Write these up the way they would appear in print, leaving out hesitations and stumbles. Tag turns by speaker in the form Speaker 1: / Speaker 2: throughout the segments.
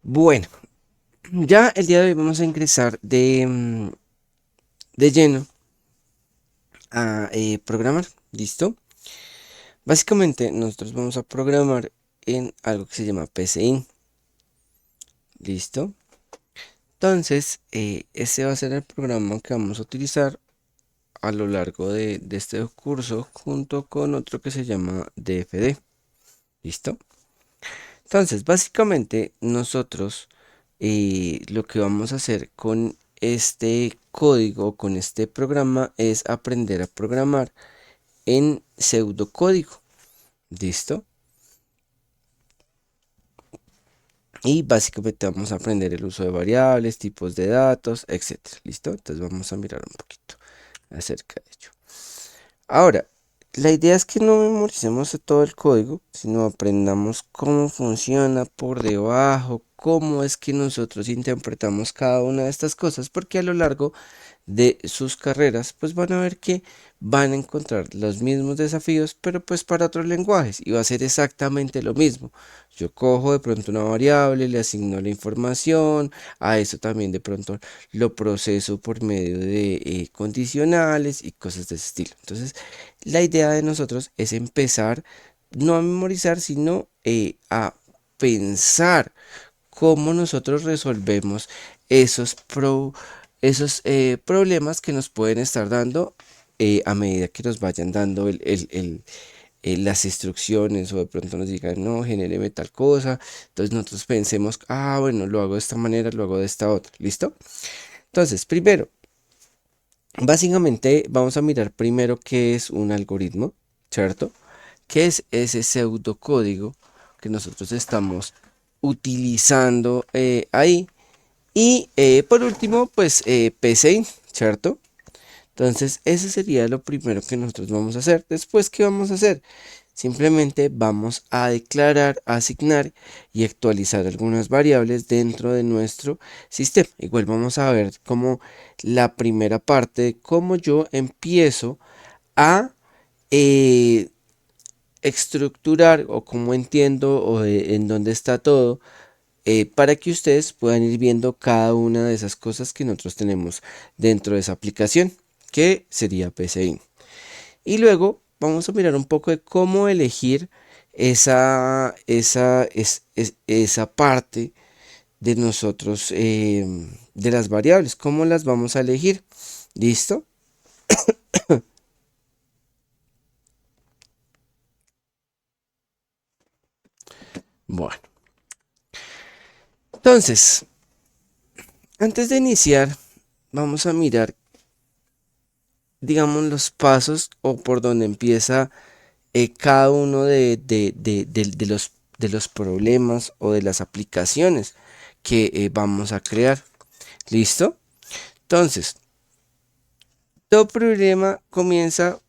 Speaker 1: Bueno, ya el día de hoy vamos a ingresar de lleno a programar. ¿Listo? Básicamente nosotros vamos a programar en algo que se llama PCIN. ¿Listo? Entonces, ese va a ser el programa que vamos a utilizar a lo largo de este curso junto con otro que se llama DFD. ¿Listo? Entonces, básicamente nosotros lo que vamos a hacer con este código, con este programa, es aprender a programar en pseudocódigo. ¿Listo? Y básicamente vamos a aprender el uso de variables, tipos de datos, etcétera. ¿Listo? Entonces vamos a mirar un poquito acerca de ello. Ahora, la idea es que no memoricemos todo el código, sino aprendamos cómo funciona por debajo, cómo es que nosotros interpretamos cada una de estas cosas, porque a lo largo de sus carreras, pues van a ver que van a encontrar los mismos desafíos, pero pues para otros lenguajes y va a ser exactamente lo mismo. Yo cojo de pronto una variable, le asigno la información, a eso también de pronto lo proceso por medio de condicionales y cosas de ese estilo. Entonces, la idea de nosotros es empezar no a memorizar, sino a pensar cómo nosotros resolvemos esos, esos problemas que nos pueden estar dando a medida que nos vayan dando las instrucciones o de pronto nos digan, no, genéreme tal cosa. Entonces nosotros pensemos, ah, bueno, lo hago de esta manera, lo hago de esta otra. ¿Listo? Entonces, primero, básicamente vamos a mirar primero qué es un algoritmo, ¿cierto? ¿Qué es ese pseudocódigo que nosotros estamos utilizando ahí? Y por último, pues PCI, ¿cierto? Entonces, ese sería lo primero que nosotros vamos a hacer. Después, ¿qué vamos a hacer? Simplemente vamos a declarar, asignar y actualizar algunas variables dentro de nuestro sistema. Igual vamos a ver como la primera parte de cómo yo empiezo a eh, estructurar o cómo entiendo o en dónde está todo para que ustedes puedan ir viendo cada una de esas cosas que nosotros tenemos dentro de esa aplicación, que sería PCI. Y luego vamos a mirar un poco de cómo elegir esa parte de nosotros, de las variables, cómo las vamos a elegir. ¿Listo? Bueno, entonces, antes de iniciar, vamos a mirar, digamos, los pasos o por donde empieza cada uno de los problemas o de las aplicaciones que vamos a crear. ¿Listo? Entonces, todo problema comienza,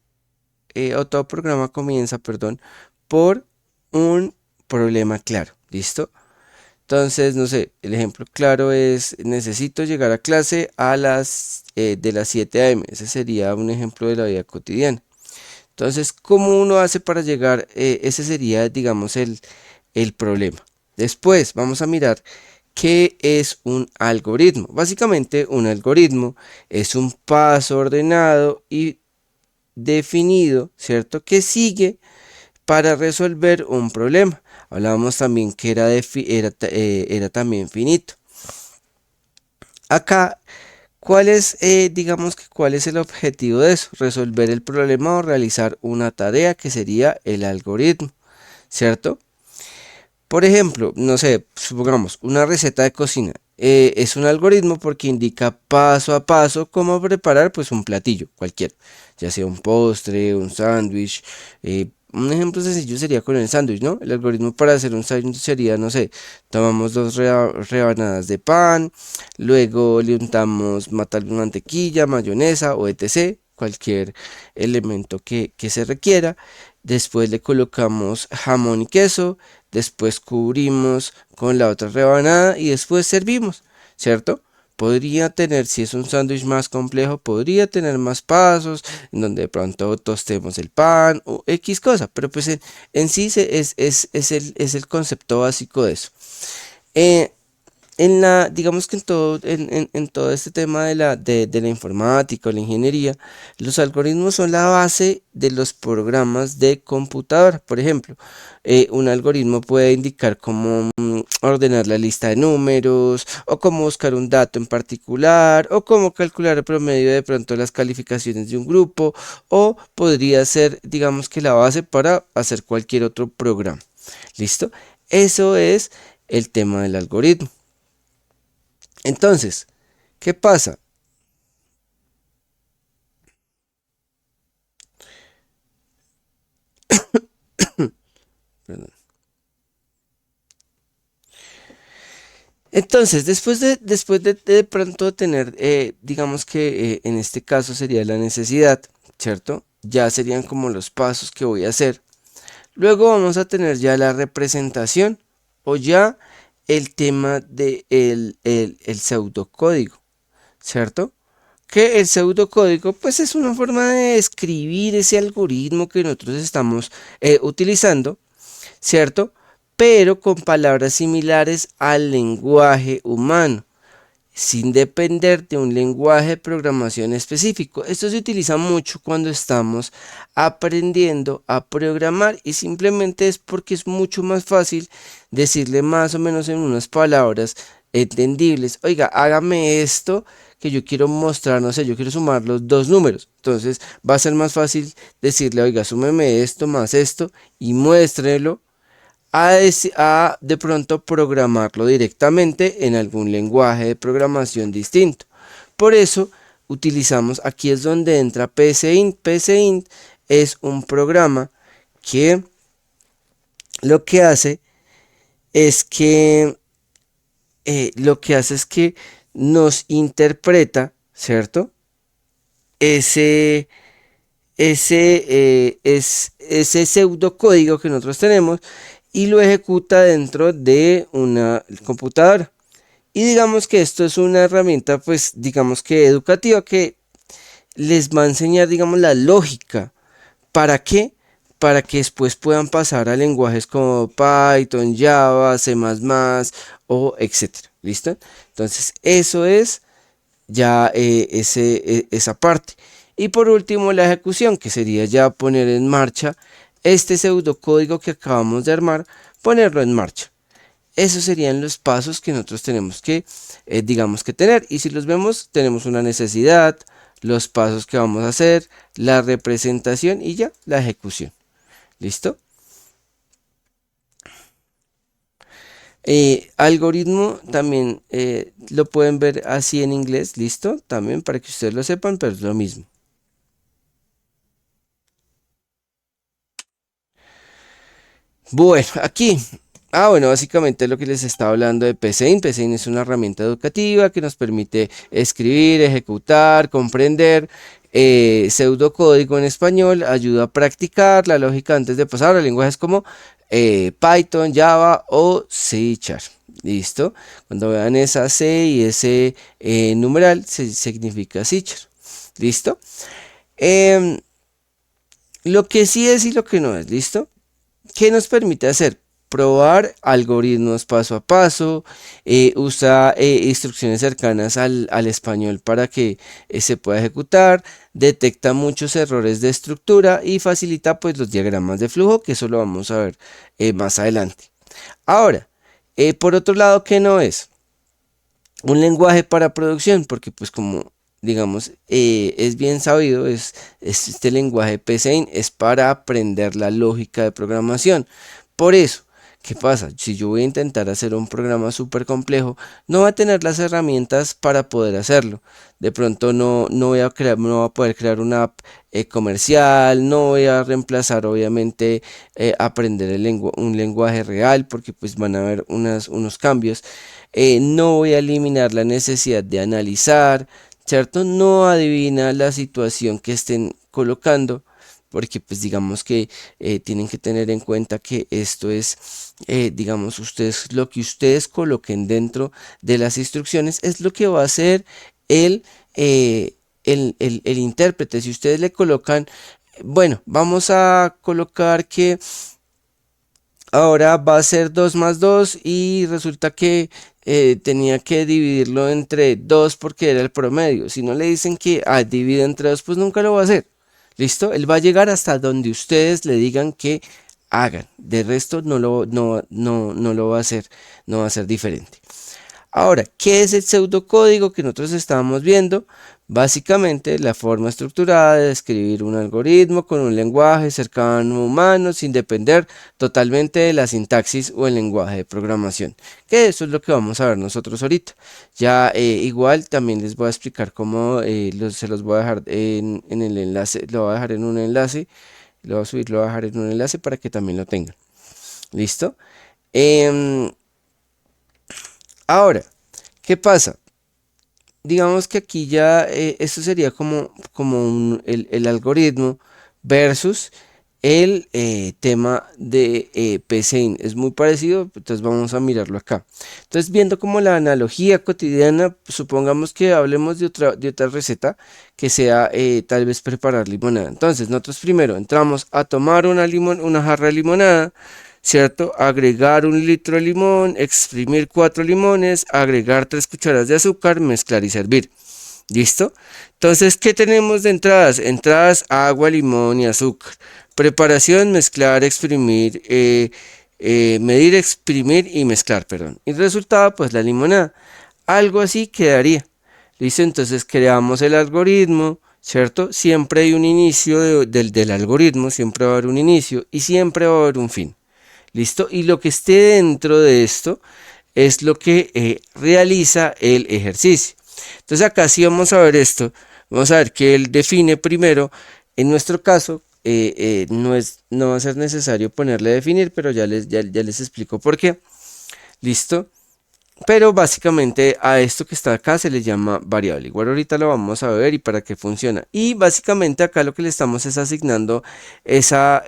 Speaker 1: o todo programa comienza, perdón, por un problema claro. ¿Listo? Entonces, no sé, el ejemplo claro es, necesito llegar a clase a de las 7 a.m. Ese sería un ejemplo de la vida cotidiana. Entonces, ¿cómo uno hace para llegar? Ese sería, digamos, el problema. Después, vamos a mirar qué es un algoritmo. Básicamente, un algoritmo es un paso ordenado y definido, ¿cierto? Que sigue para resolver un problema. Hablábamos también que era también finito. Acá, ¿cuál es, digamos que cuál es el objetivo de eso? Resolver el problema o realizar una tarea que sería el algoritmo, ¿cierto? Por ejemplo, no sé, supongamos una receta de cocina. Es un algoritmo porque indica paso a paso cómo preparar pues un platillo cualquiera, ya sea un postre, un sándwich. Un ejemplo sencillo sería con el sándwich, ¿no? El algoritmo para hacer un sándwich sería, no sé, tomamos dos rebanadas de pan, luego le untamos mantequilla, mayonesa o etc., cualquier elemento que se requiera. Después le colocamos jamón y queso, después cubrimos con la otra rebanada y después servimos, ¿cierto? Podría tener, si es un sándwich más complejo, podría tener más pasos, en donde de pronto tostemos el pan o X cosa, pero pues en sí es el concepto básico de eso. digamos que en todo este tema de la informática o la ingeniería, los algoritmos son la base de los programas de computadora. Por ejemplo, un algoritmo puede indicar cómo ordenar la lista de números, o cómo buscar un dato en particular, o cómo calcular el promedio de pronto las calificaciones de un grupo, o podría ser, digamos que la base para hacer cualquier otro programa. ¿Listo? Eso es el tema del algoritmo. Entonces, ¿qué pasa? Perdón. Entonces, después de pronto tener, digamos que en este caso sería la necesidad, ¿cierto? Ya serían como los pasos que voy a hacer. Luego vamos a tener ya la representación o ya el tema de el pseudocódigo, ¿cierto? Que el pseudocódigo pues es una forma de escribir ese algoritmo que nosotros estamos utilizando, ¿cierto? Pero con palabras similares al lenguaje humano, sin depender de un lenguaje de programación específico. Esto se utiliza mucho cuando estamos aprendiendo a programar y simplemente es porque es mucho más fácil decirle más o menos en unas palabras entendibles, oiga, hágame esto que yo quiero mostrar, no sé, yo quiero sumar los dos números. Entonces va a ser más fácil decirle, oiga, súmeme esto más esto y muéstrelo a de pronto programarlo directamente en algún lenguaje de programación distinto. Por eso utilizamos, aquí es donde entra PSeInt. PSeInt es un programa que lo que hace es que nos interpreta, ¿cierto? Ese, ese pseudocódigo que nosotros tenemos y lo ejecuta dentro de una computadora. Y digamos que esto es una herramienta, pues digamos que educativa, que les va a enseñar, digamos, la lógica. ¿Para qué? Para que después puedan pasar a lenguajes como Python, Java, C++ o etcétera. ¿Listo? Entonces, eso es ya esa parte. Y por último, la ejecución, que sería ya poner en marcha este pseudocódigo que acabamos de armar, ponerlo en marcha. Esos serían los pasos que nosotros tenemos que, digamos que tener. Y si los vemos, tenemos una necesidad, los pasos que vamos a hacer, la representación y ya la ejecución. ¿Listo? Algoritmo también lo pueden ver así en inglés, ¿listo? También para que ustedes lo sepan, pero es lo mismo. Bueno, aquí. Bueno, básicamente lo que les estaba hablando de PSeInt. PSeInt es una herramienta educativa que nos permite escribir, ejecutar, comprender pseudocódigo en español, ayuda a practicar la lógica antes de pasar a lenguajes como Python, Java o C Sharp. ¿Listo? Cuando vean esa C y ese numeral, significa C Sharp. ¿Listo? Em, lo que sí es y lo que no es, ¿listo? ¿Qué nos permite hacer? Probar algoritmos paso a paso, usa instrucciones cercanas al español para que se pueda ejecutar, detecta muchos errores de estructura y facilita pues los diagramas de flujo, que eso lo vamos a ver más adelante. Ahora, por otro lado, ¿qué no es? Un lenguaje para producción, porque pues como digamos es bien sabido, es este lenguaje PSeInt es para aprender la lógica de programación. Por eso, ¿qué pasa? Si yo voy a intentar hacer un programa súper complejo, no va a tener las herramientas para poder hacerlo. De pronto no voy a crear, no voy a poder crear una app comercial, no voy a reemplazar obviamente aprender un lenguaje real, porque pues van a haber unos cambios. No voy a eliminar la necesidad de analizar, ¿cierto? No adivina la situación que estén colocando, porque pues digamos que tienen que tener en cuenta que esto es, digamos, ustedes, lo que ustedes coloquen dentro de las instrucciones es lo que va a hacer el, el intérprete. Si ustedes le colocan, bueno, vamos a colocar que ahora va a ser 2 más 2 y resulta que tenía que dividirlo entre 2 porque era el promedio. Si no le dicen que divide entre 2, pues nunca lo va a hacer. ¿Listo? Él va a llegar hasta donde ustedes le digan que hagan. De resto no lo va a hacer, no va a ser diferente. Ahora, ¿qué es el pseudocódigo que nosotros estábamos viendo? Básicamente, la forma estructurada de escribir un algoritmo con un lenguaje cercano a humano sin depender totalmente de la sintaxis o el lenguaje de programación. Que eso es lo que vamos a ver nosotros ahorita. Ya igual también les voy a explicar cómo se los voy a dejar en el enlace, lo voy a dejar en un enlace, lo voy a subir, lo voy a dejar en un enlace para que también lo tengan. ¿Listo? Em, ahora, ¿qué pasa? Digamos que aquí ya esto sería como el algoritmo versus el tema de PCIN. Es muy parecido, entonces vamos a mirarlo acá. Entonces, viendo como la analogía cotidiana, supongamos que hablemos de otra receta que sea tal vez preparar limonada. Entonces, nosotros primero entramos a tomar una jarra de limonada. ¿Cierto? Agregar 1 litro de limón, exprimir 4 limones, agregar 3 cucharadas de azúcar, mezclar y servir. ¿Listo? Entonces, ¿qué tenemos de entradas? Entradas, agua, limón y azúcar. Preparación, mezclar, exprimir, medir, exprimir y mezclar, perdón. Y resultado, pues la limonada. Algo así quedaría. ¿Listo? Entonces creamos el algoritmo, ¿cierto? Siempre hay un inicio del algoritmo, siempre va a haber un inicio y siempre va a haber un fin. ¿Listo? Y lo que esté dentro de esto es lo que realiza el ejercicio. Entonces acá sí vamos a ver esto. Vamos a ver que él define primero. En nuestro caso, no va a ser necesario ponerle definir, pero ya les explico por qué. ¿Listo? Pero básicamente a esto que está acá se le llama variable. Igual ahorita lo vamos a ver y para qué funciona. Y básicamente acá lo que le estamos es asignando esa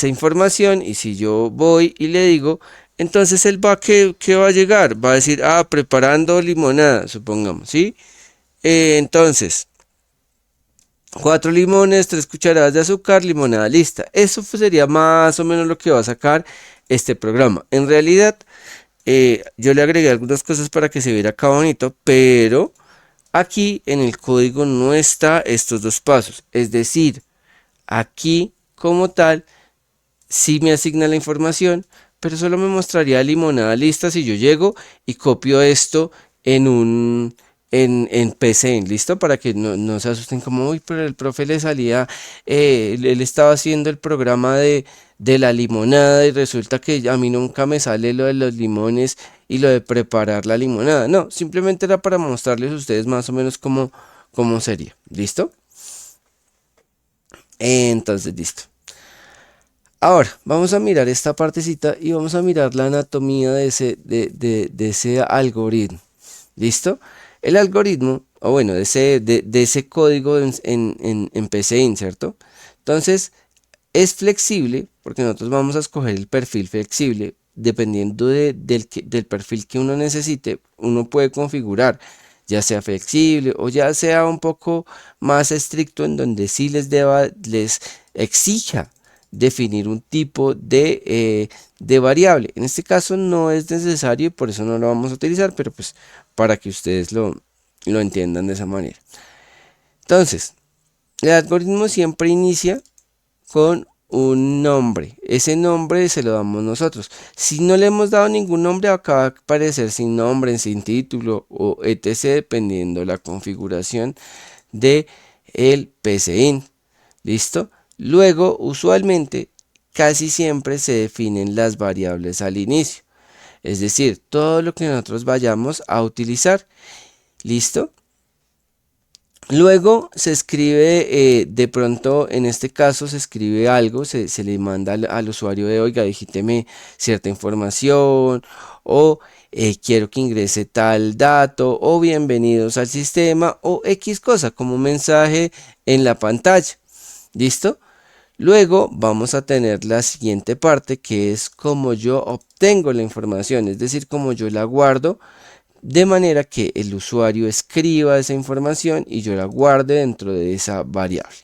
Speaker 1: información. Y si yo voy y le digo, entonces él va, ¿qué va a llegar? Va a decir, preparando limonada, supongamos, ¿sí? Entonces, 4 limones, 3 cucharadas de azúcar, limonada lista. Eso sería más o menos lo que va a sacar este programa. En realidad, yo le agregué algunas cosas para que se viera acá bonito, pero aquí en el código no está estos dos pasos. Es decir, aquí como tal, sí me asigna la información, pero solo me mostraría limonada lista si yo llego y copio esto en un en PC, listo, para que no se asusten como, uy, pero el profe le salía, él estaba haciendo el programa de la limonada y resulta que a mí nunca me sale lo de los limones y lo de preparar la limonada. No, simplemente era para mostrarles a ustedes más o menos cómo sería, ¿listo? Entonces, listo. Ahora, vamos a mirar esta partecita y vamos a mirar la anatomía de ese algoritmo. ¿Listo? El algoritmo, o bueno, de ese código en PCIN, ¿cierto? Entonces, es flexible porque nosotros vamos a escoger el perfil flexible. Dependiendo del perfil que uno necesite, uno puede configurar ya sea flexible o ya sea un poco más estricto en donde sí les exija definir un tipo de variable. En este caso no es necesario y por eso no lo vamos a utilizar, pero pues para que ustedes lo entiendan de esa manera. Entonces, el algoritmo siempre inicia con un nombre. Ese nombre se lo damos nosotros. Si no le hemos dado ningún nombre, acá va a aparecer sin nombre, sin título o etc. dependiendo la configuración de el PCIN. ¿Listo? Luego, usualmente, casi siempre se definen las variables al inicio. Es decir, todo lo que nosotros vayamos a utilizar. ¿Listo? Luego se escribe, de pronto en este caso se escribe algo, se le manda al usuario de, oiga, digíteme cierta información o quiero que ingrese tal dato o bienvenidos al sistema o X cosa como un mensaje en la pantalla. ¿Listo? Luego vamos a tener la siguiente parte que es como yo obtengo la información, es decir, como yo la guardo de manera que el usuario escriba esa información y yo la guarde dentro de esa variable.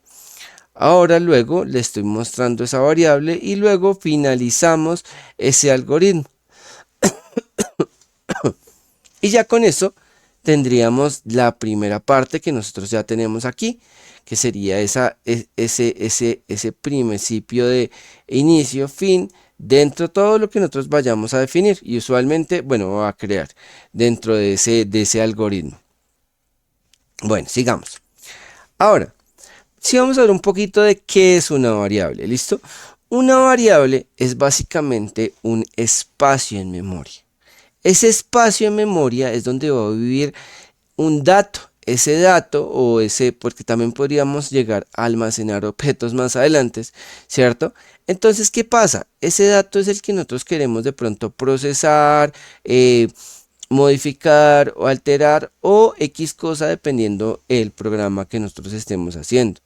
Speaker 1: Ahora luego le estoy mostrando esa variable y luego finalizamos ese algoritmo. Y ya con eso tendríamos la primera parte que nosotros ya tenemos aquí, que sería ese principio de inicio, fin, dentro de todo lo que nosotros vayamos a definir y usualmente, bueno, a crear dentro de ese algoritmo. Bueno, sigamos. Ahora, si vamos a ver un poquito de qué es una variable, ¿listo? Una variable es básicamente un espacio en memoria. Ese espacio en memoria es donde va a vivir un dato. Ese dato o ese, porque también podríamos llegar a almacenar objetos más adelante, ¿cierto? Entonces, ¿qué pasa? Ese dato es el que nosotros queremos de pronto procesar, modificar o alterar o X cosa dependiendo el programa que nosotros estemos haciendo.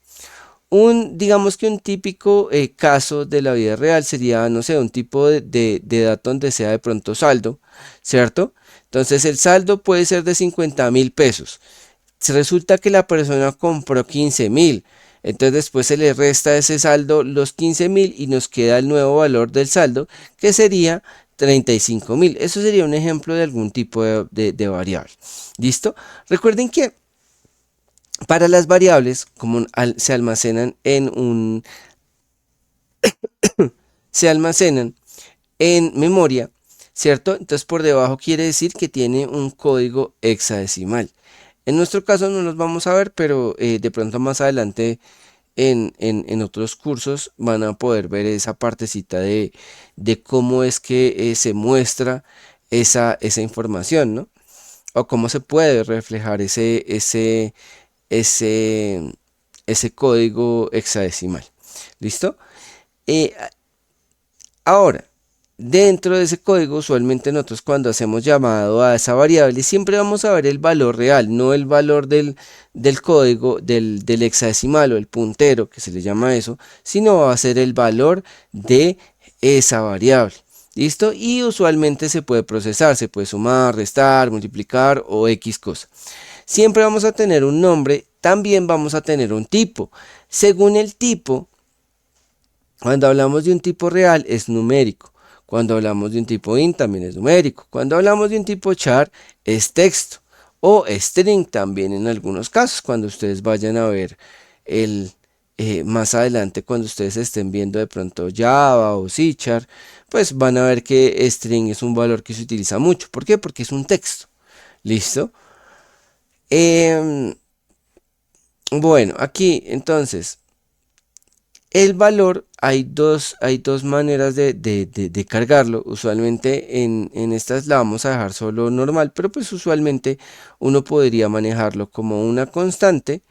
Speaker 1: Digamos que un típico caso de la vida real sería, no sé, un tipo de dato donde sea de pronto saldo, ¿cierto? Entonces el saldo puede ser de 50.000 pesos. Si resulta que la persona compró 15.000, entonces después se le resta ese saldo los 15.000 y nos queda el nuevo valor del saldo, que sería 35.000. Eso sería un ejemplo de algún tipo de variable. ¿Listo? Recuerden que para las variables, como se almacenan se almacenan en memoria, ¿cierto? Entonces por debajo quiere decir que tiene un código hexadecimal. En nuestro caso no los vamos a ver, pero de pronto más adelante en otros cursos van a poder ver esa partecita de cómo es que se muestra esa información, ¿no? O cómo se puede reflejar ese, ese código hexadecimal. ¿Listo? Eh, Ahora, dentro de ese código, usualmente nosotros cuando hacemos llamado a esa variable, siempre vamos a ver el valor real, no el valor del código, del hexadecimal o el puntero, que se le llama eso, sino va a ser el valor de esa variable. ¿Listo? Y usualmente se puede procesar, se puede sumar, restar, multiplicar o X cosa. Siempre vamos a tener un nombre, también vamos a tener un tipo. Según el tipo, cuando hablamos de un tipo real es numérico. Cuando hablamos de un tipo int también es numérico. Cuando hablamos de un tipo char es texto. O string también en algunos casos. Cuando ustedes vayan a ver más adelante, cuando ustedes estén viendo de pronto Java o C char, pues van a ver que string es un valor que se utiliza mucho. ¿Por qué? Porque es un texto. ¿Listo? Bueno, aquí entonces el valor, hay dos maneras de cargarlo. Usualmente en estas la vamos a dejar solo normal, pero pues usualmente uno podría manejarlo como una constante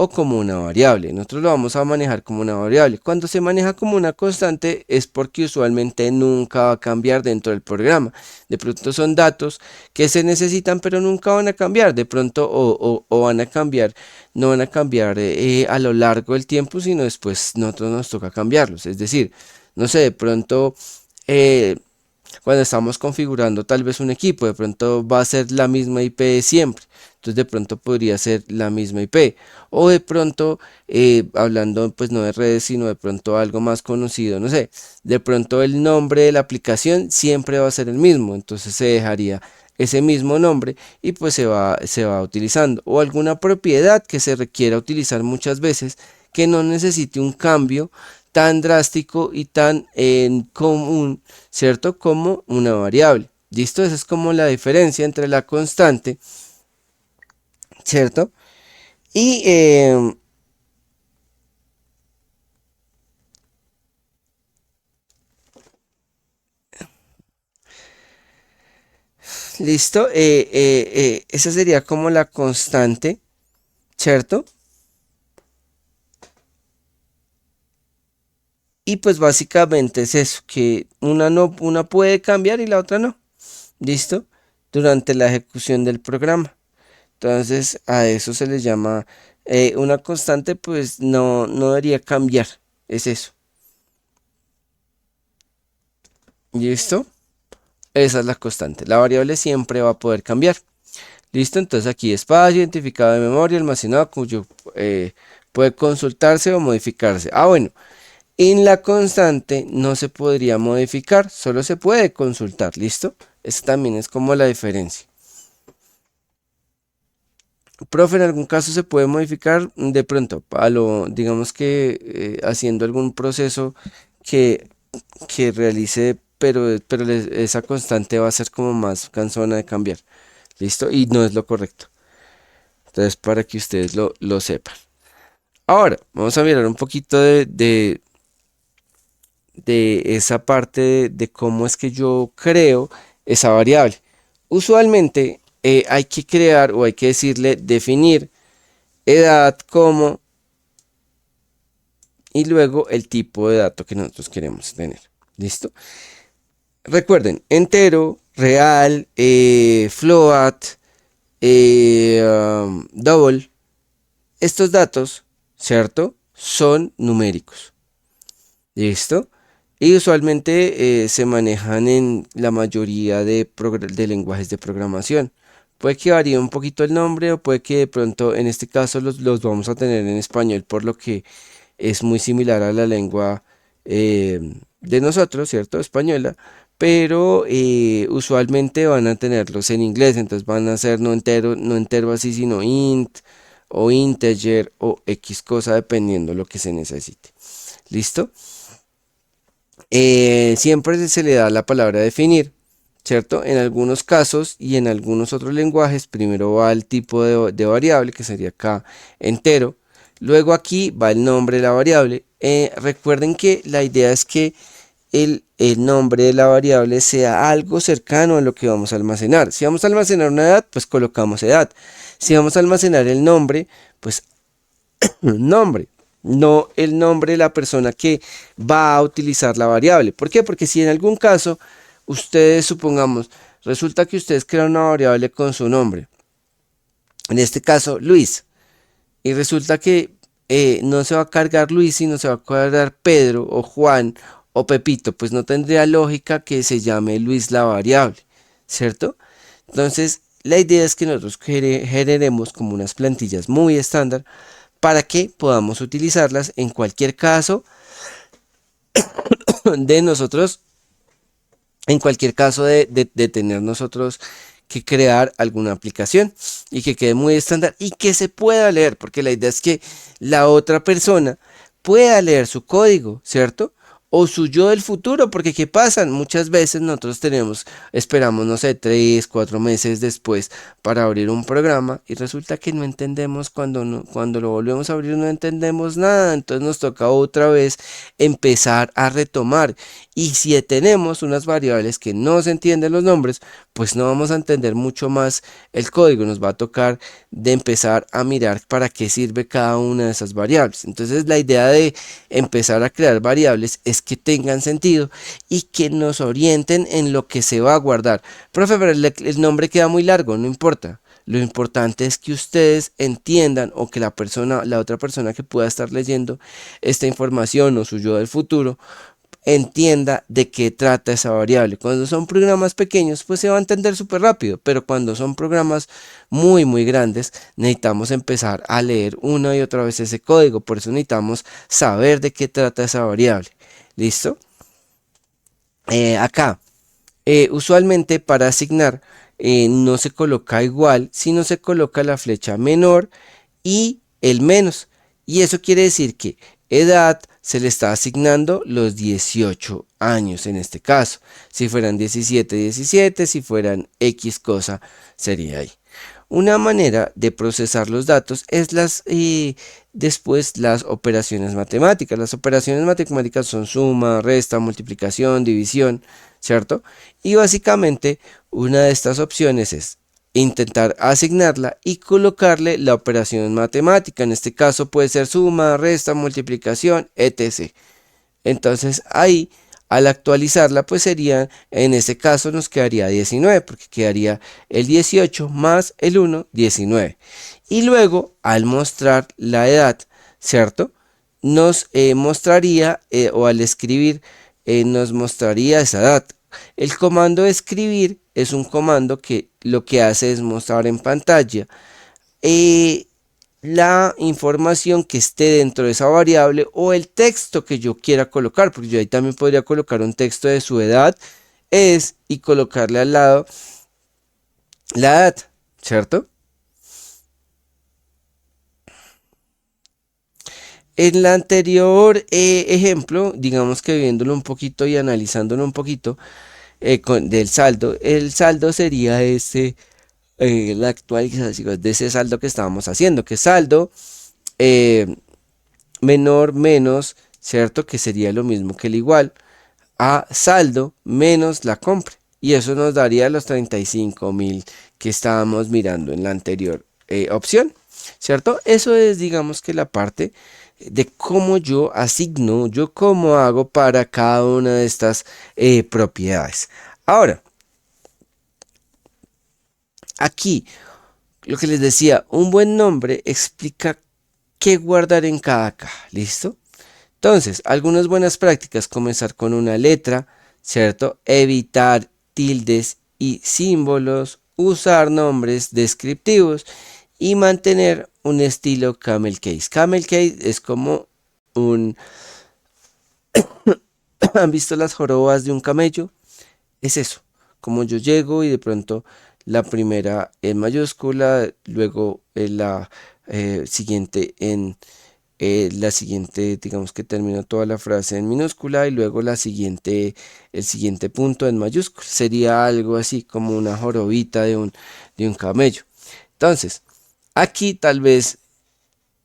Speaker 1: o como una variable. Nosotros lo vamos a manejar como una variable. Cuando se maneja como una constante es porque usualmente nunca va a cambiar dentro del programa. De pronto son datos que se necesitan, pero nunca van a cambiar. De pronto o van a cambiar, no van a cambiar a lo largo del tiempo, sino después nosotros nos toca cambiarlos. Es decir, no sé, de pronto eh, cuando estamos configurando tal vez un equipo, de pronto va a ser la misma IP siempre. Entonces de pronto podría ser la misma IP. O de pronto, hablando pues no de redes, sino de pronto algo más conocido, no sé. De pronto el nombre de la aplicación siempre va a ser el mismo. Entonces se dejaría ese mismo nombre y pues se va utilizando. O alguna propiedad que se requiera utilizar muchas veces que no necesite un cambio tan drástico y tan común, ¿cierto? Como una variable. ¿Listo? Esa es como la diferencia entre la constante, ¿cierto? Y listo, esa sería como la constante, ¿cierto? Y pues básicamente es eso, que una no, una puede cambiar y la otra no. ¿Listo? Durante la ejecución del programa. Entonces a eso se le llama una constante, pues no debería cambiar. Es eso. ¿Listo? Esa es la constante. La variable siempre va a poder cambiar. ¿Listo? Entonces aquí espacio, identificado de memoria, almacenado cuyo Puede consultarse o modificarse. Ah, bueno, en la constante no se podría modificar, solo se puede consultar, ¿listo? Esa también es como la diferencia. Profe, en algún caso se puede modificar de pronto, digamos que haciendo algún proceso que, que realice, pero esa constante va a ser como más cansona de cambiar, ¿listo? Y no es lo correcto. Entonces, para que ustedes lo sepan. Ahora, vamos a mirar un poquito de esa parte de cómo es que yo creo esa variable. Usualmente hay que crear o hay que decirle definir edad como y luego el tipo de dato que nosotros queremos tener. ¿Listo? Recuerden, entero, real, float, double. Estos datos, ¿cierto? Son numéricos. ¿Listo? Y usualmente se manejan en la mayoría de lenguajes de programación. Puede que varíe un poquito el nombre o puede que de pronto en este caso los vamos a tener en español, por lo que es muy similar a la lengua de nosotros, ¿cierto? Española, pero usualmente van a tenerlos en inglés, entonces van a ser no entero así, sino int o integer o X cosa dependiendo lo que se necesite. ¿Listo? Siempre se le da la palabra definir, ¿cierto? En algunos casos y en algunos otros lenguajes, primero va el tipo de variable, que sería acá entero. Luego aquí va el nombre de la variable. Recuerden que la idea es que el nombre de la variable sea algo cercano a lo que vamos a almacenar. Si vamos a almacenar una edad, pues colocamos edad. Si vamos a almacenar el nombre, pues nombre, no el nombre de la persona que va a utilizar la variable. ¿Por qué? Porque si en algún caso ustedes, supongamos, resulta que ustedes crean una variable con su nombre, en este caso Luis, y resulta que no se va a cargar Luis, sino se va a cargar Pedro o Juan o Pepito, pues no tendría lógica que se llame Luis la variable, ¿cierto? Entonces, la idea es que nosotros generemos como unas plantillas muy estándar para que podamos utilizarlas en cualquier caso de nosotros, en cualquier caso de tener nosotros que crear alguna aplicación y que quede muy estándar y que se pueda leer, porque la idea es que la otra persona pueda leer su código, ¿cierto? O su yo del futuro, porque ¿qué pasa? Muchas veces nosotros esperamos, no sé, 3, 4 meses después para abrir un programa y resulta que no entendemos cuando lo volvemos a abrir no entendemos nada, entonces nos toca otra vez empezar a retomar. Y si tenemos unas variables que no se entienden los nombres, pues no vamos a entender mucho más el código, nos va a tocar de empezar a mirar para qué sirve cada una de esas variables. Entonces la idea de empezar a crear variables es que tengan sentido y que nos orienten en lo que se va a guardar. Profe, pero el nombre queda muy largo, no importa. Lo importante es que ustedes entiendan o que la otra persona que pueda estar leyendo esta información o su yo del futuro entienda de qué trata esa variable. Cuando son programas pequeños, pues se va a entender súper rápido, pero cuando son programas muy grandes, necesitamos empezar a leer una y otra vez ese código. Por eso necesitamos saber de qué trata esa variable. ¿Listo? Acá, usualmente para asignar no se coloca igual, sino se coloca la flecha menor y el menos. Y eso quiere decir que edad se le está asignando los 18 años en este caso. Si fueran 17, 17, si fueran X cosa, sería ahí. Una manera de procesar los datos es después las operaciones matemáticas. Las operaciones matemáticas son suma, resta, multiplicación, división, ¿cierto? Y básicamente una de estas opciones es intentar asignarla y colocarle la operación matemática. En este caso puede ser suma, resta, multiplicación, etc. Entonces ahí al actualizarla pues sería, en este caso nos quedaría 19 porque quedaría el 18 más el 1, 19. Y luego al mostrar la edad, ¿cierto? Nos mostraría o al escribir nos mostraría esa edad. El comando de escribir es un comando que lo que hace es mostrar en pantalla eh, la información que esté dentro de esa variable o el texto que yo quiera colocar, porque yo ahí también podría colocar un texto de su edad es y colocarle al lado la edad, ¿cierto? En el anterior ejemplo, digamos que viéndolo un poquito y analizándolo un poquito del saldo, el saldo sería ese, la actualización de ese saldo que estábamos haciendo, que saldo eh, menor menos, ¿cierto? Que sería lo mismo que el igual a saldo menos la compra. Y eso nos daría los 35.000 que estábamos mirando en la anterior opción, ¿cierto? Eso es, digamos que la parte de cómo yo asigno, yo cómo hago para cada una de estas propiedades. Ahora, aquí, lo que les decía, un buen nombre explica qué guardar en cada caja, ¿listo? Entonces, algunas buenas prácticas, comenzar con una letra, ¿cierto? Evitar tildes y símbolos, usar nombres descriptivos y mantener un estilo camel case. Camel case es como un... ¿Han visto las jorobas de un camello? Es eso, como yo llego y de pronto la primera en mayúscula, luego la siguiente en la siguiente, digamos que termino toda la frase en minúscula y luego la siguiente, el siguiente punto en mayúscula. Sería algo así como una jorobita de un camello. Entonces, aquí tal vez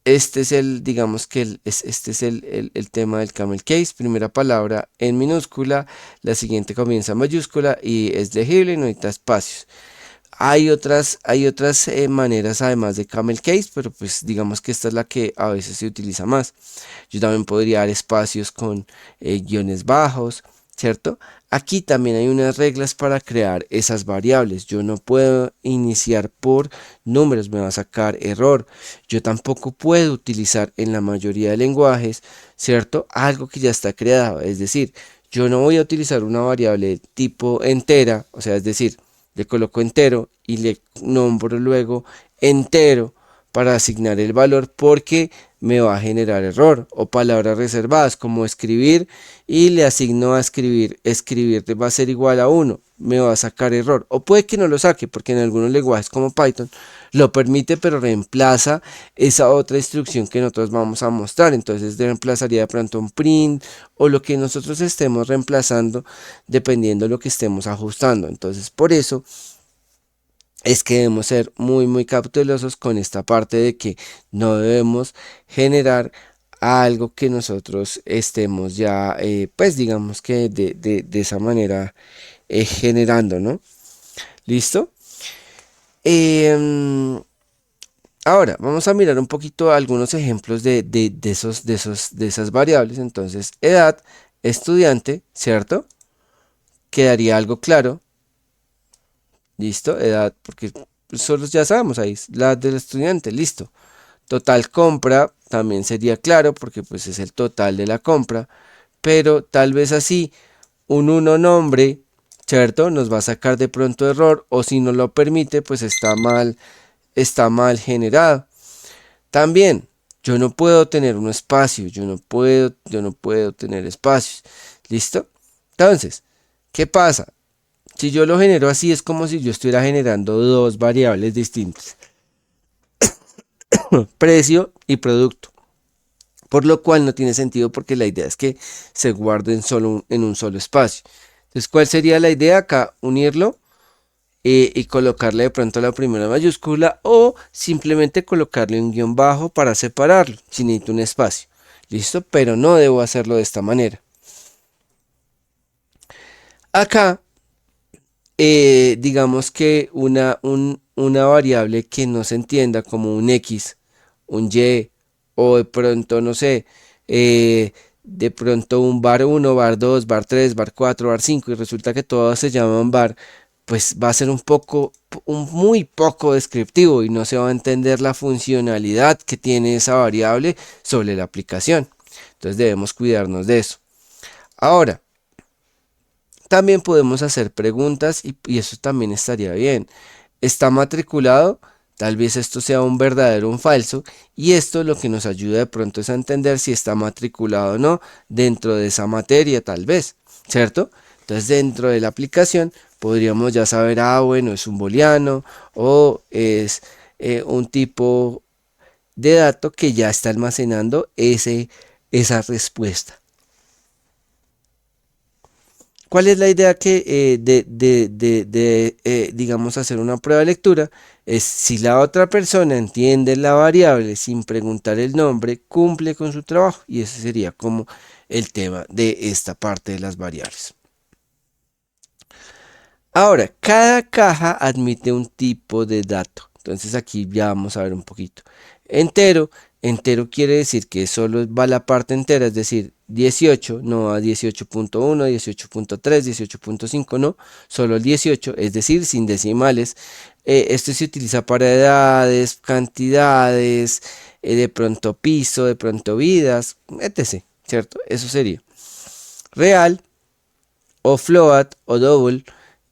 Speaker 1: este es el, digamos que este es el tema del camel case. Primera palabra en minúscula, la siguiente comienza en mayúscula y es legible y no necesita espacios. Hay otras maneras además de camel case, pero pues digamos que esta es la que a veces se utiliza más. Yo también podría dar espacios con guiones bajos, ¿cierto? Aquí también hay unas reglas para crear esas variables. Yo no puedo iniciar por números, me va a sacar error. Yo tampoco puedo utilizar en la mayoría de lenguajes, ¿cierto? Algo que ya está creado. Es decir, yo no voy a utilizar una variable tipo entera, o sea, es decir, le coloco entero y le nombro luego entero para asignar el valor porque me va a generar error o palabras reservadas como escribir y le asigno a escribir, escribir va a ser igual a 1, me va a sacar error o puede que no lo saque porque en algunos lenguajes como Python lo permite pero reemplaza esa otra instrucción que nosotros vamos a mostrar, entonces reemplazaría de pronto un print o lo que nosotros estemos reemplazando dependiendo de lo que estemos ajustando, entonces por eso es que debemos ser muy cautelosos con esta parte de que no debemos generar algo que nosotros estemos ya, pues digamos que de esa manera generando, ¿no? ¿Listo? Em, ahora, vamos a mirar un poquito algunos ejemplos de esas variables. Entonces, edad, estudiante, ¿cierto? Quedaría algo claro. ¿Listo? Edad, porque solo ya sabemos ahí, la edad del estudiante, listo. Total compra también sería claro porque pues es el total de la compra, pero tal vez así un uno nombre, ¿cierto? Nos va a sacar de pronto error o si no lo permite pues está mal generado. También yo no puedo tener un espacio, yo no puedo tener espacios. ¿Listo? Entonces, ¿qué pasa? Si yo lo genero así es como si yo estuviera generando dos variables distintas, precio y producto. Por lo cual no tiene sentido porque la idea es que se guarden solo en un solo espacio. Entonces, ¿cuál sería la idea acá? Unirlo y colocarle de pronto la primera mayúscula o simplemente colocarle un guión bajo para separarlo, si necesito un espacio. ¿Listo? Pero no debo hacerlo de esta manera. Acá, digamos que una variable que no se entienda como un X, un Y, o de pronto, no sé, de pronto un bar 1 bar 2 bar 3 bar 4 bar 5 y resulta que todos se llaman bar, pues va a ser un poco, muy poco descriptivo y no se va a entender la funcionalidad que tiene esa variable sobre la aplicación. Entonces debemos cuidarnos de eso. Ahora, también podemos hacer preguntas y eso también estaría bien. ¿Está matriculado? Tal vez esto sea un verdadero o un falso, y esto lo que nos ayuda de pronto es a entender si está matriculado o no dentro de esa materia, tal vez, ¿cierto? Entonces dentro de la aplicación podríamos ya saber, ah, bueno, es un booleano o es un tipo de dato que ya está almacenando esa respuesta. ¿Cuál es la idea que digamos, hacer una prueba de lectura? Es si la otra persona entiende la variable sin preguntar el nombre, cumple con su trabajo. Y ese sería como el tema de esta parte de las variables. Ahora, cada caja admite un tipo de dato. Entonces aquí ya vamos a ver un poquito. Entero, entero quiere decir que solo va la parte entera, es decir, 18, no a 18.1, 18.3, 18.5, no, solo el 18, es decir, sin decimales. Esto se utiliza para edades, cantidades, de pronto piso, de pronto vidas, etc. ¿Cierto? Eso sería. Real o float o double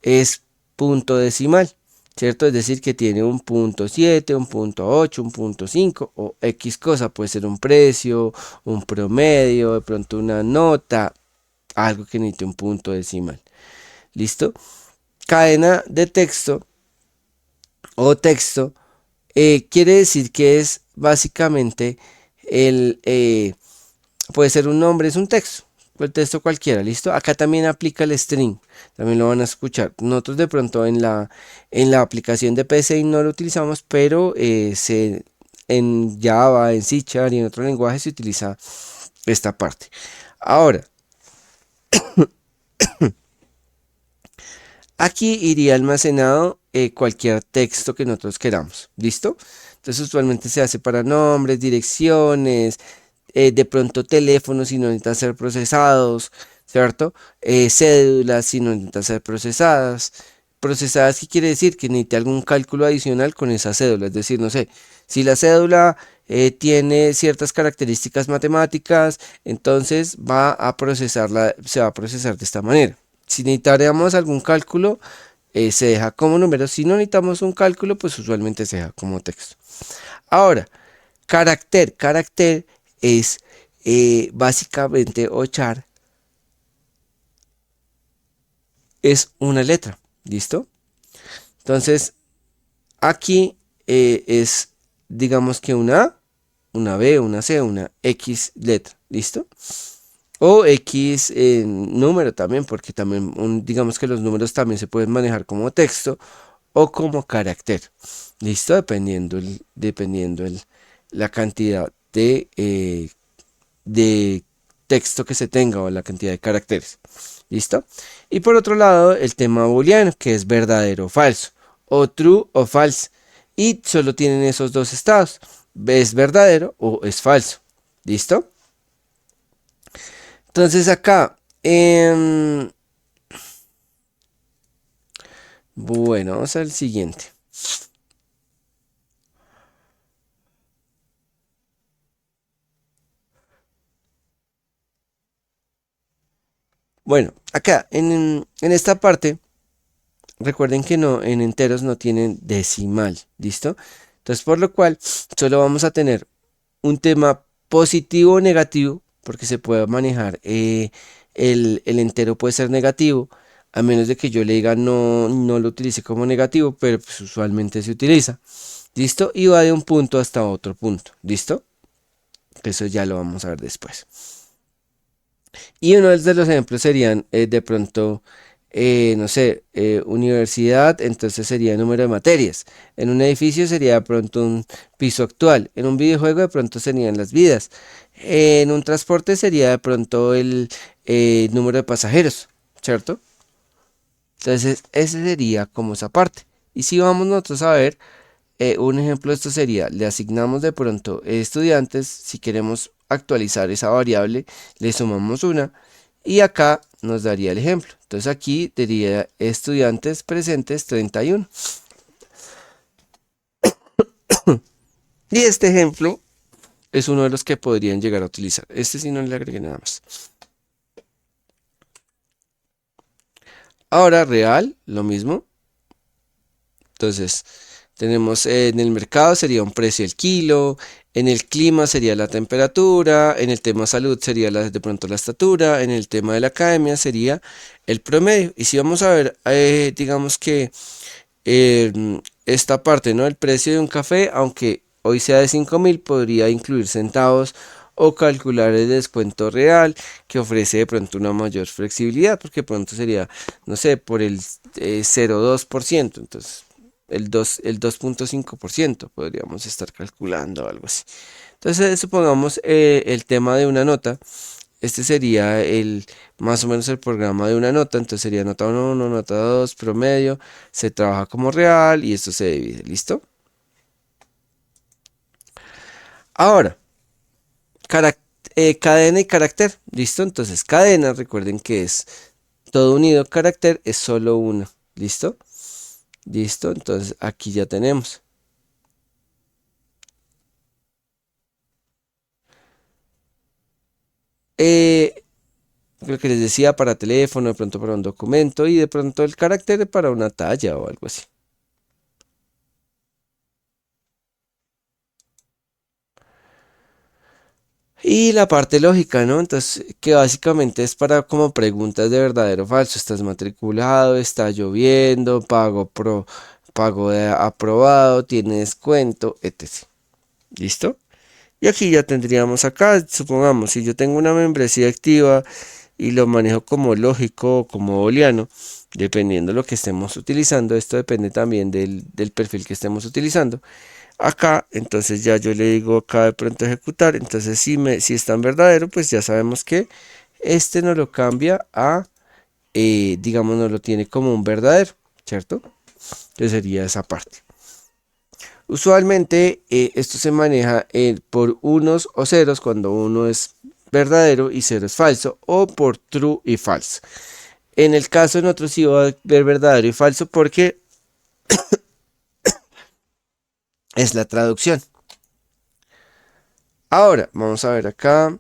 Speaker 1: es punto decimal, ¿cierto? Es decir, que tiene un punto 7, un punto 8, un punto 5 o X cosa, puede ser un precio, un promedio, de pronto una nota, algo que necesite un punto decimal. ¿Listo? Cadena de texto o texto quiere decir que es básicamente puede ser un nombre, es un texto. El texto cualquiera, ¿listo? Acá también aplica el string, también lo van a escuchar. Nosotros de pronto en la aplicación de PC no lo utilizamos, pero en Java, en C# y en otros lenguajes se utiliza esta parte. Ahora, aquí iría almacenado cualquier texto que nosotros queramos, ¿listo? Entonces usualmente se hace para nombres, direcciones, de pronto teléfonos si no necesitan ser procesados, ¿cierto? Cédulas si no necesitan ser procesadas. Procesadas, ¿qué quiere decir? Que necesita algún cálculo adicional con esa cédula. Es decir, no sé, si la cédula tiene ciertas características matemáticas, entonces se va a procesar de esta manera. Si necesitaríamos algún cálculo, se deja como número. Si no necesitamos un cálculo, pues usualmente se deja como texto. Ahora, carácter es básicamente ochar es una letra, ¿listo? Entonces, aquí es, digamos que una A, una B, una C, una X letra, ¿listo? O X número también, porque también digamos que los números también se pueden manejar como texto o como carácter, ¿listo? Dependiendo la cantidad de texto que se tenga o la cantidad de caracteres. ¿Listo? Y por otro lado, el tema booleano, que es verdadero o falso, o true o false. Y solo tienen esos dos estados. Es verdadero o es falso. ¿Listo? Entonces acá, bueno, vamos al siguiente. Bueno, acá en esta parte, recuerden que no, en enteros no tienen decimal, ¿listo? Entonces, por lo cual, solo vamos a tener un tema positivo o negativo, porque se puede manejar, el entero puede ser negativo, a menos de que yo le diga no lo utilice como negativo, pero pues usualmente se utiliza. ¿Listo? Y va de un punto hasta otro punto. ¿Listo? Eso ya lo vamos a ver después. Y uno de los ejemplos serían de pronto, no sé, universidad, entonces sería el número de materias. En un edificio sería de pronto un piso actual. En un videojuego de pronto serían las vidas. En un transporte sería de pronto el número de pasajeros, ¿cierto? Entonces ese sería como esa parte. Y si vamos nosotros a ver, un ejemplo de esto sería, le asignamos de pronto estudiantes, si queremos actualizar esa variable, le sumamos una y acá nos daría el ejemplo. Entonces aquí diría estudiantes presentes 31. Y este ejemplo es uno de los que podrían llegar a utilizar. Este sí no le agregué nada más. Ahora real, lo mismo. Entonces Tenemos en el mercado sería un precio el kilo, en el clima sería la temperatura, en el tema salud sería de pronto la estatura, en el tema de la academia sería el promedio. Y si vamos a ver, digamos que esta parte, ¿no? El precio de un café, aunque hoy sea de 5.000, podría incluir centavos o calcular el descuento real que ofrece de pronto una mayor flexibilidad, porque de pronto sería, no sé, por el 0,2%, entonces el 2,5% podríamos estar calculando algo así. Entonces, supongamos el tema de una nota. Este sería más o menos el programa de una nota. Entonces sería nota 1, nota 2, promedio. Se trabaja como real y esto se divide. ¿Listo? Ahora, cadena y carácter. ¿Listo? Entonces cadena, recuerden que es todo unido. Carácter es solo uno. ¿Listo? Listo. Entonces aquí ya tenemos. Eh, lo que les decía para teléfono, de pronto para un documento y de pronto el carácter para una talla o algo así. Y la parte lógica, ¿no? Entonces, que básicamente es para como preguntas de verdadero o falso. Estás matriculado, está lloviendo, pago de aprobado, tiene descuento, etc. ¿Listo? Y aquí ya tendríamos acá, supongamos, si yo tengo una membresía activa y lo manejo como lógico o como booleano, dependiendo de lo que estemos utilizando, esto depende también del perfil que estemos utilizando. Acá, entonces ya yo le digo acá de pronto ejecutar, entonces si está en verdadero, pues ya sabemos que este no lo cambia a, digamos, no lo tiene como un verdadero, ¿cierto? Entonces sería esa parte. Usualmente esto se maneja por unos o ceros cuando uno es verdadero y cero es falso, o por true y false. En el caso de nosotros sí va a ver verdadero y falso porque es la traducción. Ahora, vamos a ver acá.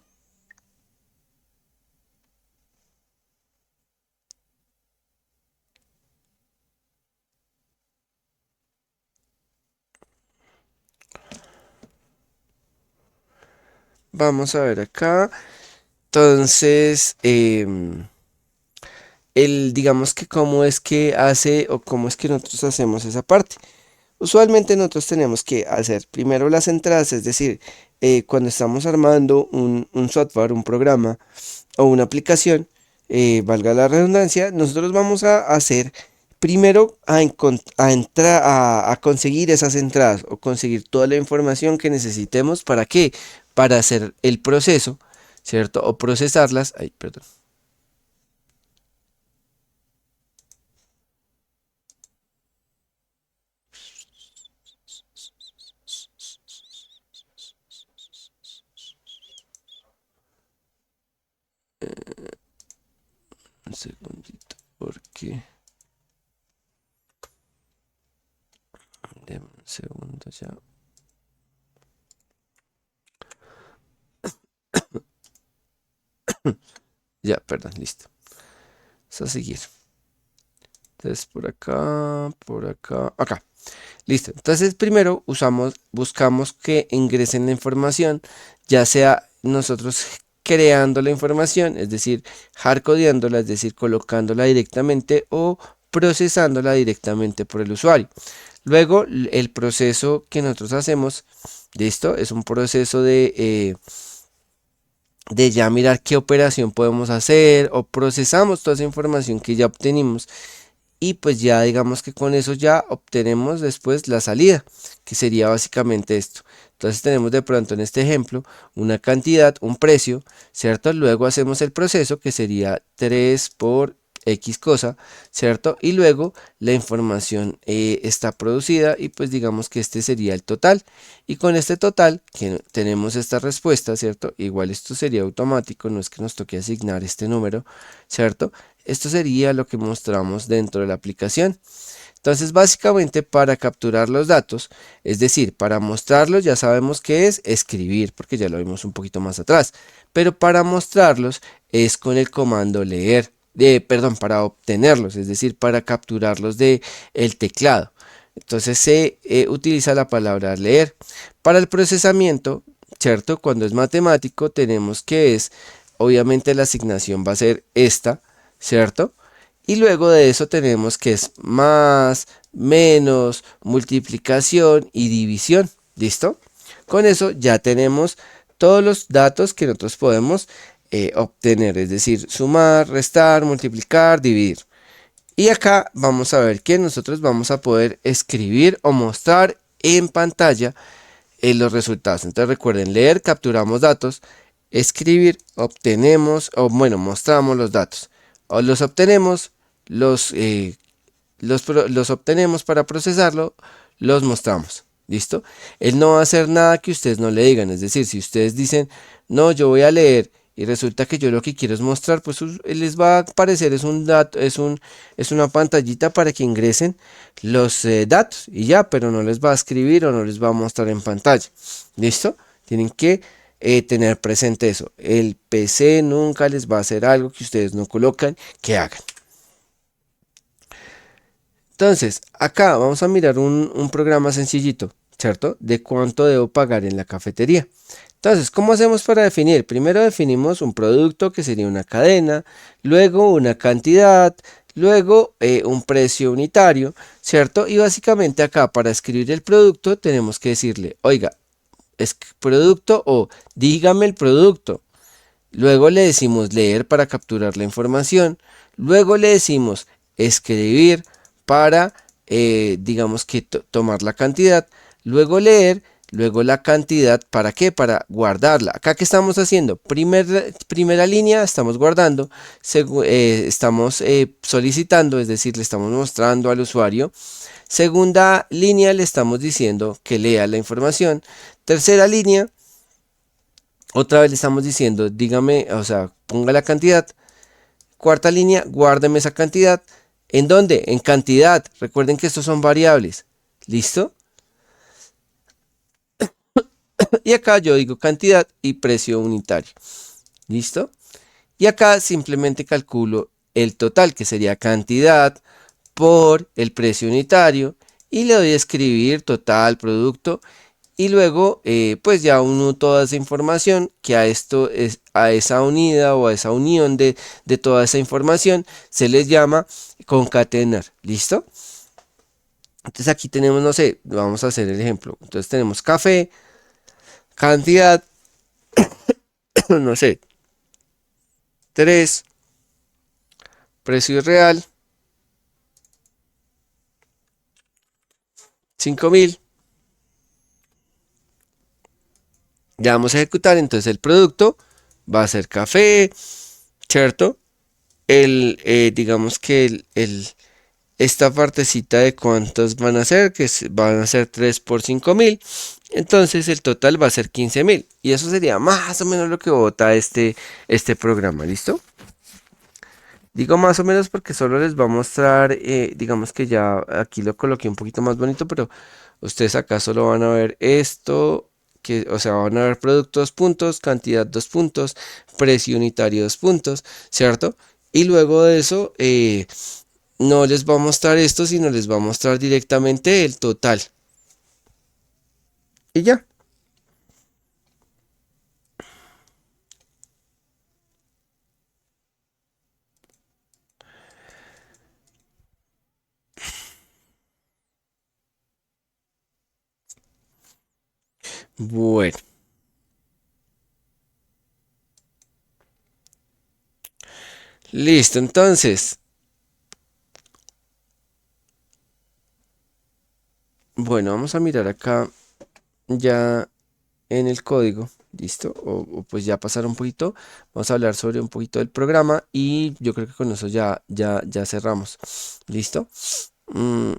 Speaker 1: Vamos a ver acá. Entonces, digamos que cómo es que hace o cómo es que nosotros hacemos esa parte. Usualmente nosotros tenemos que hacer primero las entradas, es decir, cuando estamos armando un software, un programa o una aplicación, valga la redundancia, nosotros vamos a hacer primero a conseguir esas entradas o conseguir toda la información que necesitemos. ¿Para qué? Para hacer el proceso, ¿cierto? O procesarlas. Ay, perdón. Un segundito, porque... Deme un segundo ya. Ya, perdón, listo. Vamos a seguir. Entonces por acá, acá. Listo. Entonces primero buscamos que ingresen la información, ya sea nosotros creando la información, es decir, hardcodeándola, es decir, colocándola directamente o procesándola directamente por el usuario. Luego, el proceso que nosotros hacemos de esto es un proceso de ya mirar qué operación podemos hacer o procesamos toda esa información que ya obtenimos y pues ya digamos que con eso ya obtenemos después la salida, que sería básicamente esto. Entonces tenemos de pronto en este ejemplo una cantidad, un precio, ¿cierto? Luego hacemos el proceso que sería 3 por X cosa, ¿cierto? Y luego la información está producida y pues digamos que este sería el total. Y con este total que tenemos esta respuesta, ¿cierto? Igual esto sería automático, no es que nos toque asignar este número, ¿cierto? Esto sería lo que mostramos dentro de la aplicación. Entonces, básicamente para capturar los datos, es decir, para mostrarlos ya sabemos que es escribir, porque ya lo vimos un poquito más atrás. Pero para mostrarlos es con el comando leer, perdón, para obtenerlos, es decir, para capturarlos de el teclado. Entonces se utiliza la palabra leer. Para el procesamiento, ¿cierto? Cuando es matemático tenemos que es, obviamente la asignación va a ser esta, ¿cierto? Y luego de eso tenemos que es más, menos, multiplicación y división. ¿Listo? Con eso ya tenemos todos los datos que nosotros podemos obtener, es decir, sumar, restar, multiplicar, dividir. Y acá vamos a ver que nosotros vamos a poder escribir o mostrar en pantalla los resultados. Entonces recuerden, leer, capturamos datos, escribir, obtenemos, o bueno, mostramos los datos. O los obtenemos, los obtenemos para procesarlo, los mostramos. ¿Listo? Él no va a hacer nada que ustedes no le digan. Es decir, si ustedes dicen, no, yo voy a leer y resulta que yo lo que quiero es mostrar, pues les va a aparecer, es un dato, es una pantallita para que ingresen los datos y ya, pero no les va a escribir o no les va a mostrar en pantalla. ¿Listo? Tienen que tener presente eso. El PC nunca les va a hacer algo que ustedes no colocan que hagan. Entonces, acá vamos a mirar un programa sencillito, ¿cierto? De cuánto debo pagar en la cafetería. Entonces, ¿cómo hacemos para definir? Primero definimos un producto que sería una cadena, luego una cantidad, luego un precio unitario, ¿cierto? Y básicamente acá para escribir el producto tenemos que decirle, oiga, es producto o dígame el producto. Luego le decimos leer para capturar la información. Luego le decimos escribir para, digamos que tomar la cantidad. Luego leer, luego la cantidad. ¿Para qué? Para guardarla. Acá que estamos haciendo, primera línea estamos guardando, estamos solicitando, es decir, le estamos mostrando al usuario. Segunda línea le estamos diciendo que lea la información. Tercera línea, otra vez le estamos diciendo, dígame, o sea, ponga la cantidad. Cuarta línea, guárdeme esa cantidad. ¿En dónde? En cantidad. Recuerden que estos son variables. ¿Listo? Y acá yo digo cantidad y precio unitario. ¿Listo? Y acá simplemente calculo el total, que sería cantidad por el precio unitario. Y le doy a escribir total producto. Y luego, pues ya uno toda esa información que a esto es a esa unidad o a esa unión de toda esa información se les llama concatenar. ¿Listo? Entonces aquí tenemos, no sé, vamos a hacer el ejemplo. Entonces tenemos café, cantidad, no sé, 3 precio real, 5.000. Ya vamos a ejecutar, entonces el producto va a ser café, ¿cierto? Digamos que esta partecita de cuántos van a ser, que van a ser 3 por 5.000. Entonces el total va a ser 15.000. Y eso sería más o menos lo que bota este programa, ¿listo? Digo más o menos porque solo les va a mostrar, digamos que ya aquí lo coloqué un poquito más bonito, pero ustedes acá solo van a ver esto, que, o sea, van a ver producto 2 puntos, cantidad 2 puntos, precio unitario 2 puntos, ¿cierto? Y luego de eso, no les va a mostrar esto, sino les va a mostrar directamente el total. Y ya. Bueno, listo. Entonces, bueno, vamos a mirar acá ya en el código. Listo. O pues ya pasar un poquito. Vamos a hablar sobre un poquito del programa. Y yo creo que con eso ya cerramos. Listo. Mm,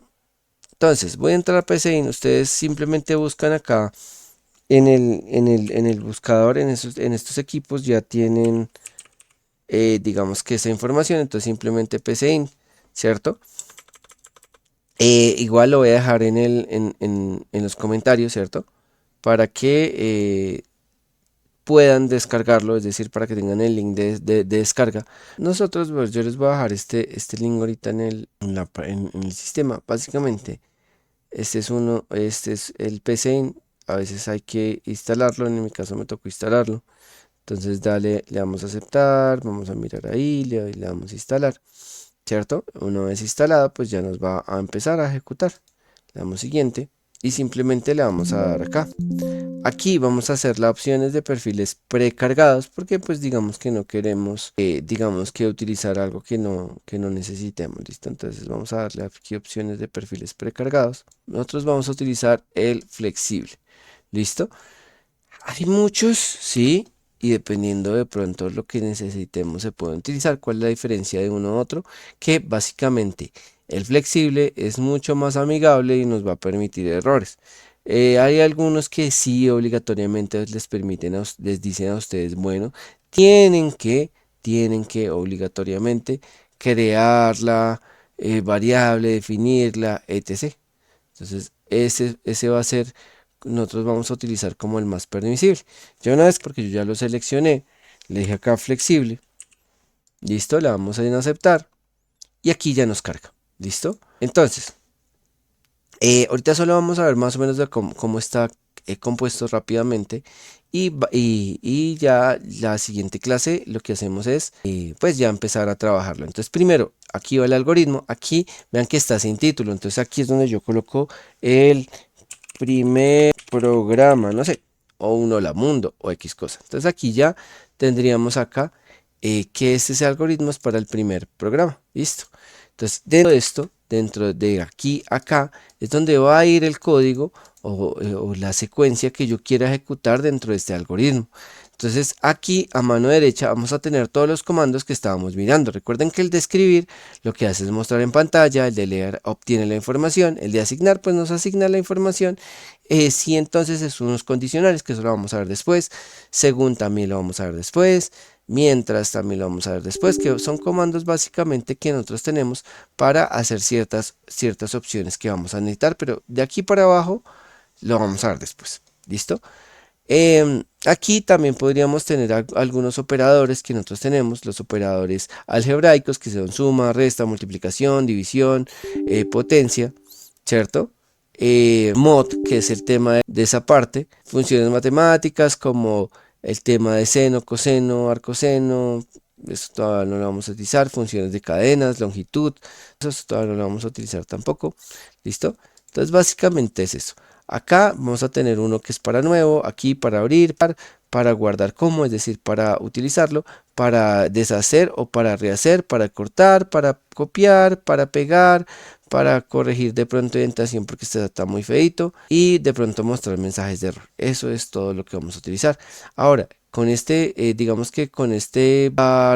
Speaker 1: Entonces, voy a entrar a PCIN. Ustedes simplemente buscan acá en el buscador, en estos equipos ya tienen, digamos que esa información. Entonces, simplemente PCIN, ¿cierto? Igual lo voy a dejar en los comentarios, ¿cierto? Para que puedan descargarlo, es decir, para que tengan el link de descarga. Nosotros, pues, yo les voy a dejar este link ahorita en el sistema. Básicamente, Este es uno, este es el PC. A veces hay que instalarlo, en mi caso me tocó instalarlo. Entonces dale, le damos a aceptar, vamos a mirar ahí, le damos a instalar, ¿cierto? Una vez instalado, pues ya nos va a empezar a ejecutar. Le damos siguiente y simplemente le vamos a dar acá. Aquí vamos a hacer las opciones de perfiles precargados porque pues digamos que no queremos, digamos que utilizar algo que no necesitemos, ¿listo? Entonces vamos a darle aquí opciones de perfiles precargados. Nosotros vamos a utilizar el flexible, ¿listo? Hay muchos, sí, y dependiendo de pronto lo que necesitemos se pueden utilizar. ¿Cuál es la diferencia de uno a otro? Que básicamente el flexible es mucho más amigable y nos va a permitir errores. Hay algunos que sí obligatoriamente les permiten, les dicen a ustedes, bueno, tienen que obligatoriamente crear la variable, definirla, etc. Entonces, ese va a ser, nosotros vamos a utilizar como el más permisible. Ya una vez, porque yo ya lo seleccioné, le dije acá flexible, listo, le damos en aceptar y aquí ya nos carga, listo. Entonces, ahorita solo vamos a ver más o menos de cómo está compuesto rápidamente y ya la siguiente clase lo que hacemos es pues ya empezar a trabajarlo. Entonces primero aquí va el algoritmo, aquí vean que está sin título, entonces aquí es donde yo coloco el primer programa, no sé, o un hola mundo o X cosa. Entonces aquí ya tendríamos acá que ese algoritmo es para el primer programa, listo. Entonces dentro de esto, dentro de aquí acá, es donde va a ir el código o la secuencia que yo quiera ejecutar dentro de este algoritmo. Entonces aquí a mano derecha vamos a tener todos los comandos que estábamos mirando. Recuerden que el de escribir lo que hace es mostrar en pantalla, el de leer obtiene la información, el de asignar pues nos asigna la información. Si entonces es unos condicionales, que eso lo vamos a ver después. Según también lo vamos a ver después. Mientras también lo vamos a ver después, que son comandos básicamente que nosotros tenemos para hacer ciertas opciones que vamos a necesitar, pero de aquí para abajo lo vamos a ver después. ¿Listo? Aquí también podríamos tener algunos operadores que nosotros tenemos, los operadores algebraicos que son suma, resta, multiplicación, división, potencia, ¿cierto? Mod, que es el tema de esa parte, funciones matemáticas como el tema de seno, coseno, arcoseno, eso todavía no lo vamos a utilizar, funciones de cadenas, longitud, eso todavía no lo vamos a utilizar tampoco, ¿listo? Entonces básicamente es eso. Acá vamos a tener uno que es para nuevo, aquí para abrir, para guardar como, es decir, para utilizarlo, para deshacer o para rehacer, para cortar, para copiar, para pegar, para corregir de pronto orientación porque este está muy feito y de pronto mostrar mensajes de error. Eso es todo lo que vamos a utilizar. Ahora, con este, digamos que con este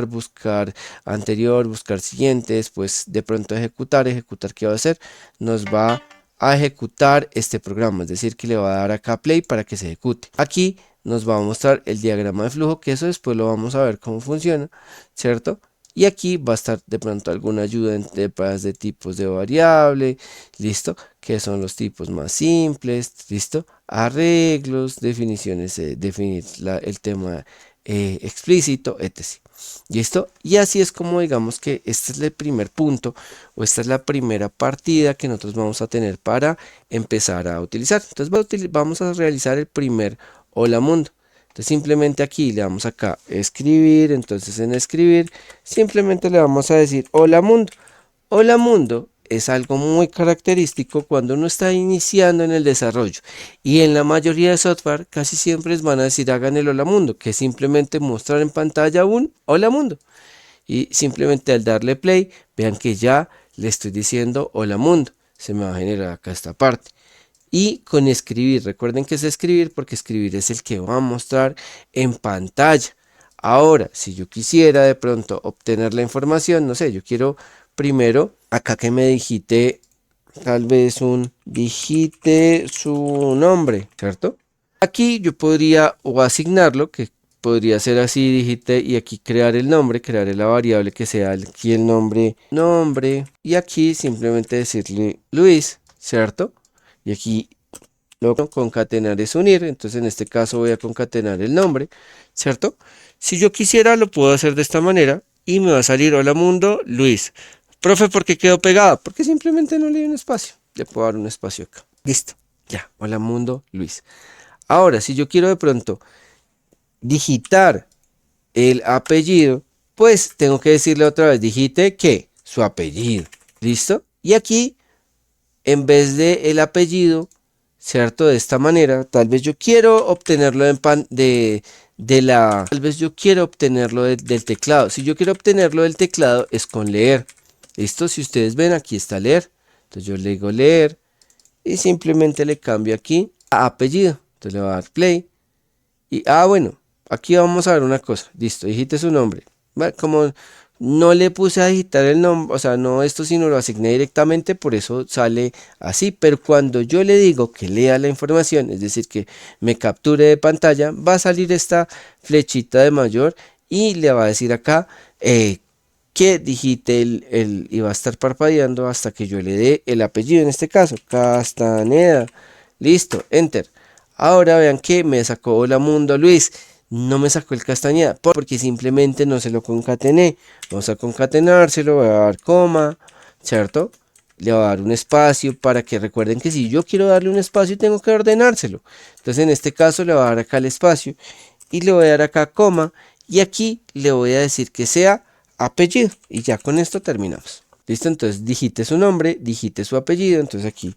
Speaker 1: buscar anterior, buscar siguientes, pues de pronto ejecutar, ¿qué va a hacer? Nos va a ejecutar este programa, es decir, que le va a dar acá play para que se ejecute. Aquí nos va a mostrar el diagrama de flujo, que eso después lo vamos a ver cómo funciona, ¿cierto? Y aquí va a estar de pronto alguna ayuda en temas de tipos de variable, listo, que son los tipos más simples, listo, arreglos, definiciones, definir el tema explícito, etc. ¿Listo? Y así es como digamos que este es el primer punto o esta es la primera partida que nosotros vamos a tener para empezar a utilizar. Entonces vamos a realizar el primer hola mundo. Entonces simplemente aquí le damos acá escribir, entonces en escribir simplemente le vamos a decir hola mundo. Hola mundo es algo muy característico cuando uno está iniciando en el desarrollo y en la mayoría de software casi siempre les van a decir hagan el hola mundo, que es simplemente mostrar en pantalla un hola mundo y simplemente al darle play vean que ya le estoy diciendo hola mundo, se me va a generar acá esta parte. Y con escribir, recuerden que es escribir porque escribir es el que va a mostrar en pantalla. Ahora, si yo quisiera de pronto obtener la información, no sé, yo quiero primero, acá que me digite, tal vez digite su nombre, ¿cierto? Aquí yo podría o asignarlo, que podría ser así, digite, y aquí crear el nombre, crear la variable que sea aquí el nombre, y aquí simplemente decirle Luis, ¿cierto? Y aquí lo concatenar es unir, entonces en este caso voy a concatenar el nombre, ¿cierto? Si yo quisiera lo puedo hacer de esta manera y me va a salir hola mundo Luis. Profe, ¿por qué quedó pegada? Porque simplemente no le di un espacio. Le puedo dar un espacio acá. Listo, ya, hola mundo, Luis. Ahora, si yo quiero de pronto digitar el apellido, pues tengo que decirle otra vez, digite que su apellido. ¿Listo? Y aquí, en vez de el apellido, ¿cierto? De esta manera, tal vez yo quiero obtenerlo tal vez yo quiero obtenerlo del teclado. Si yo quiero obtenerlo del teclado es con leer. ¿Listo? Si ustedes ven, aquí está leer. Entonces yo le digo leer y simplemente le cambio aquí a apellido. Entonces le voy a dar play. Y, bueno, aquí vamos a ver una cosa. Listo, digite su nombre. Bueno, como no le puse a digitar el nombre, o sea, no esto, sino lo asigné directamente, por eso sale así. Pero cuando yo le digo que lea la información, es decir, que me capture de pantalla, va a salir esta flechita de mayor y le va a decir acá que digite y va a estar parpadeando hasta que yo le dé el apellido, en este caso, Castaneda. Listo, enter. Ahora vean que me sacó Hola Mundo Luis. No me sacó el Castañeda porque simplemente no se lo concatené. Vamos a concatenárselo, voy a dar coma, ¿cierto? Le voy a dar un espacio para que recuerden que si yo quiero darle un espacio tengo que ordenárselo. Entonces en este caso le voy a dar acá el espacio y le voy a dar acá coma y aquí le voy a decir que sea apellido y ya con esto terminamos. Listo, entonces digite su nombre, digite su apellido, entonces aquí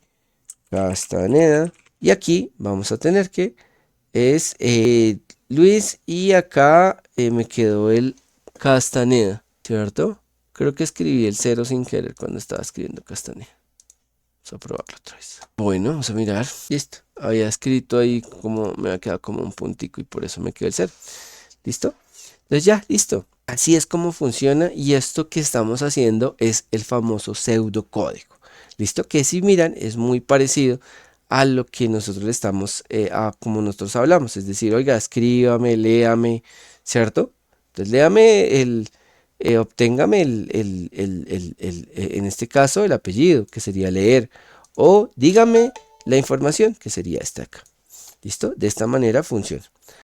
Speaker 1: Castaneda. Y aquí vamos a tener que es Luis y acá me quedó el Castaneda, ¿cierto? Creo que escribí el cero sin querer cuando estaba escribiendo Castaneda. Vamos a probarlo otra vez. Bueno, vamos a mirar. Listo. Había escrito ahí como me ha quedado como un puntico y por eso me quedó el cero. ¿Listo? Entonces ya, listo. Así es como funciona y esto que estamos haciendo es el famoso pseudocódigo. ¿Listo? Que si miran es muy parecido a lo que nosotros le estamos, a como nosotros hablamos. Es decir, oiga, escríbame, léame, ¿cierto? Entonces léame obténgame en este caso el apellido, que sería leer. O dígame la información, que sería esta acá. ¿Listo? De esta manera funciona.